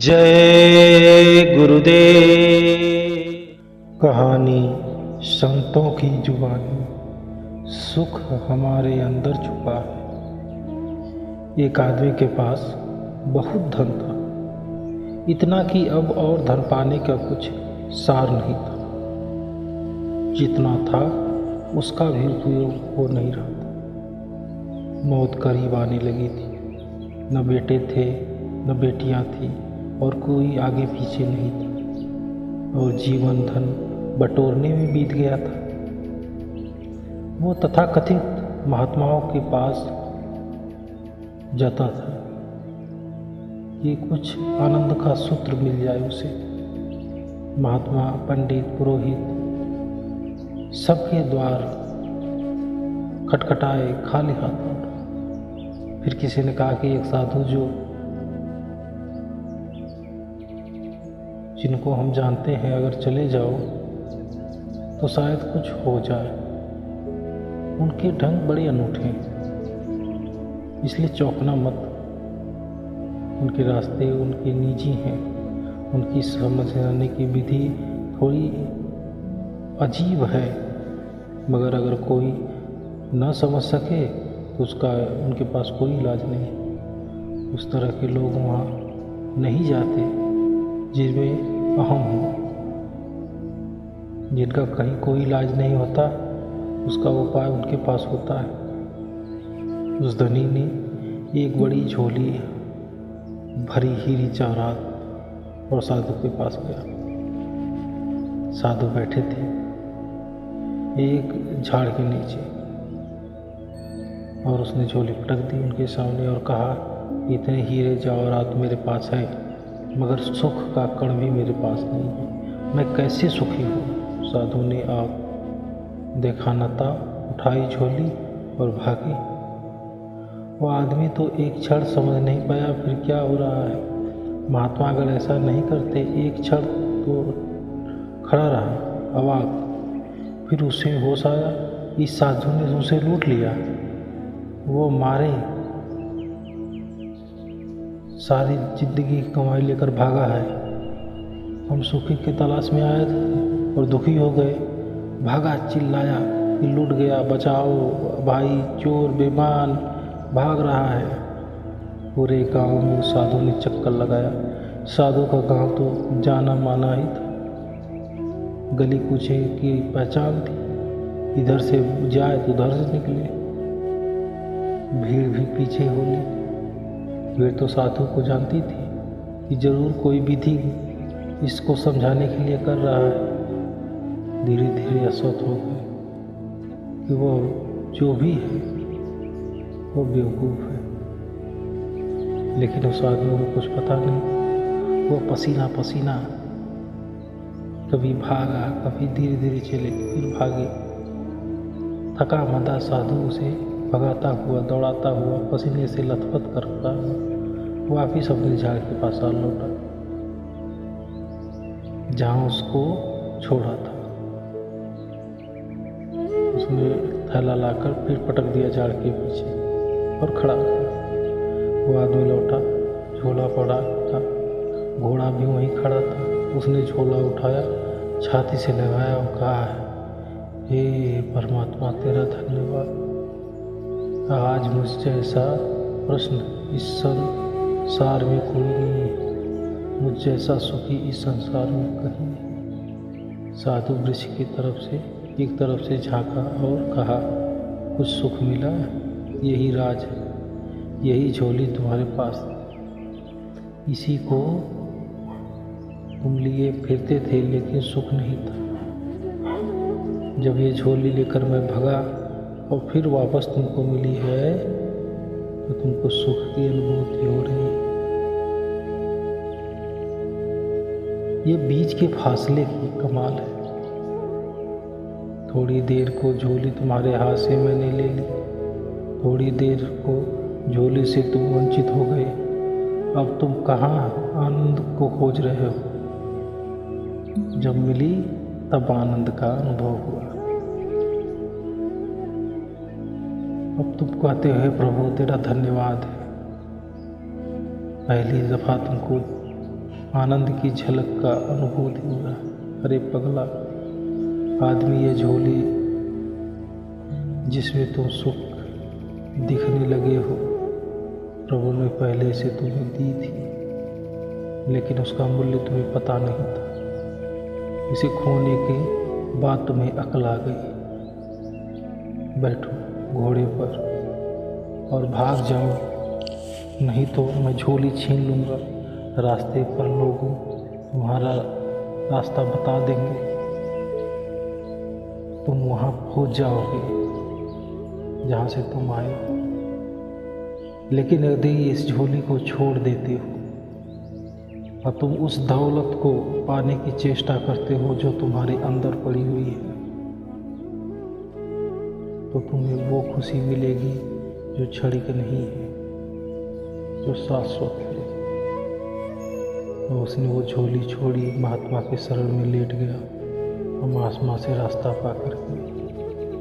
जय गुरुदेव। कहानी संतों की जुबानी। सुख हमारे अंदर छुपा है। एक आदमी के पास बहुत धन था, इतना कि अब और धन पाने का कुछ सार नहीं था। जितना था उसका भी उपयोग हो नहीं रहा था। मौत करीब आने लगी थी। न बेटे थे न बेटियां थी और कोई आगे पीछे नहीं था, और जीवन धन बटोरने में बीत गया था। वो तथाकथित महात्माओं के पास जाता था कि कुछ आनंद का सूत्र मिल जाए उसे। महात्मा, पंडित, पुरोहित सबके द्वार खटखटाए, खाली हाथ लौटा। फिर किसी ने कहा कि एक साधु जिनको हम जानते हैं, अगर चले जाओ तो शायद कुछ हो जाए। उनके ढंग बड़े अनूठे हैं, इसलिए चौंकना मत। उनके रास्ते उनके निजी हैं, उनकी समझने की विधि थोड़ी अजीब है, मगर अगर कोई न समझ सके तो उसका उनके पास कोई इलाज नहीं। उस तरह के लोग वहाँ नहीं जाते जिनमें अहम हो, जिनका कहीं कोई इलाज नहीं होता, उसका उपाय उनके पास होता है। उस धनी ने एक बड़ी झोली भरी हीरी जवाहरात और साधु के पास गया। साधु बैठे थे एक झाड़ के नीचे, और उसने झोली पटक दी उनके सामने और कहा, इतने हीरे जवाहरात मेरे पास है, मगर सुख का कण भी मेरे पास नहीं है। मैं कैसे सुखी हूँ। साधु ने आप देखा न था, उठाई झोली और भागी। वो आदमी तो एक क्षण समझ नहीं पाया फिर क्या हो रहा है। महात्मा अगर ऐसा नहीं करते, एक क्षण तो खड़ा रहा अवाक। फिर उसे होश आया, इस साधु ने उसे लूट लिया। वो मारे सारी जिंदगी की कमाई लेकर भागा है। हम सुखी की तलाश में आए थे और दुखी हो गए। भागा, चिल्लाया कि लूट गया, बचाओ भाई, चोर बेईमान भाग रहा है। पूरे गांव में साधु ने चक्कर लगाया। साधु का गांव तो जाना माना ही था, गली कूचे की पहचान थी। इधर से जाए तो उधर से निकले। भीड़ भी पीछे हो ली। भीड़ तो साधु को जानती थी कि जरूर कोई विधि इसको समझाने के लिए कर रहा है। धीरे धीरे अस्वस्थ हो गए कि वो जो भी है वो बेवकूफ़ है। लेकिन उस आदमी को कुछ पता नहीं। वो पसीना पसीना कभी भागा, कभी धीरे धीरे चले, फिर भागे। थका मंदा साधु उसे भगाता हुआ, दौड़ाता हुआ, पसीने से लथपथ करता वापिस अपने झाड़ के पास आ लौटा, जहाँ उसको छोड़ा था। उसने थैला लाकर फिर पटक दिया झाड़ के पीछे और खड़ा हो गया। वो आदमी लौटा, झोला पड़ा था, घोड़ा भी वहीं खड़ा था। उसने झोला उठाया, छाती से लगाया और कहा, हे परमात्मा, तेरा धन्यवाद। आज मुझ जैसा प्रश्न इस संसार में कोई नहीं है, मुझ जैसा सुखी इस संसार में कहीं नहीं। साधु वृक्ष की तरफ से एक तरफ से झांका और कहा, कुछ सुख मिला? यही राज है, यही झोली तुम्हारे पास, इसी को तुम लिए फिरते थे, लेकिन सुख नहीं था। जब ये झोली लेकर मैं भगा और फिर वापस तुमको मिली है तो तुमको सुख की अनुभूति हो रही है। ये बीच के फासले की कमाल है। थोड़ी देर को झोली तुम्हारे हाथ से मैंने ले ली, थोड़ी देर को झोली से तुम वंचित हो गए। अब तुम कहाँ आनंद को खोज रहे हो? जब मिली तब आनंद का अनुभव हुआ। अब तुम कहते हो, प्रभु तेरा धन्यवाद है, पहली दफ़ा तुमको आनंद की झलक का अनुभूति हुआ। अरे पगला आदमी, ये झोली जिसमें तुम सुख दिखने लगे हो, प्रभु ने पहले से तुम्हें दी थी, लेकिन उसका मूल्य तुम्हें पता नहीं था। इसे खोने के बाद तुम्हें अकल आ गई। बैठो घोड़े पर और भाग जाओ, नहीं तो मैं झोली छीन लूँगा। रास्ते पर लोग तुम्हारा रास्ता बता देंगे, तुम वहाँ पहुँच जाओगे जहाँ से तुम आए। लेकिन यदि इस झोली को छोड़ देते हो और तुम उस दौलत को पाने की चेष्टा करते हो जो तुम्हारे अंदर पड़ी हुई है, तो तुम्हें वो खुशी मिलेगी जो क्षणिक नहीं है, जो शाश्वत है। तो उसने वो झोली छोड़ी, महात्मा के शरण में लेट गया और महात्मा से रास्ता पा करके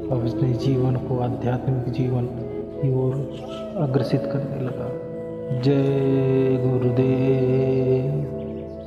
अब उसने जीवन को आध्यात्मिक जीवन की ओर अग्रसित करने लगा। जय गुरुदेव।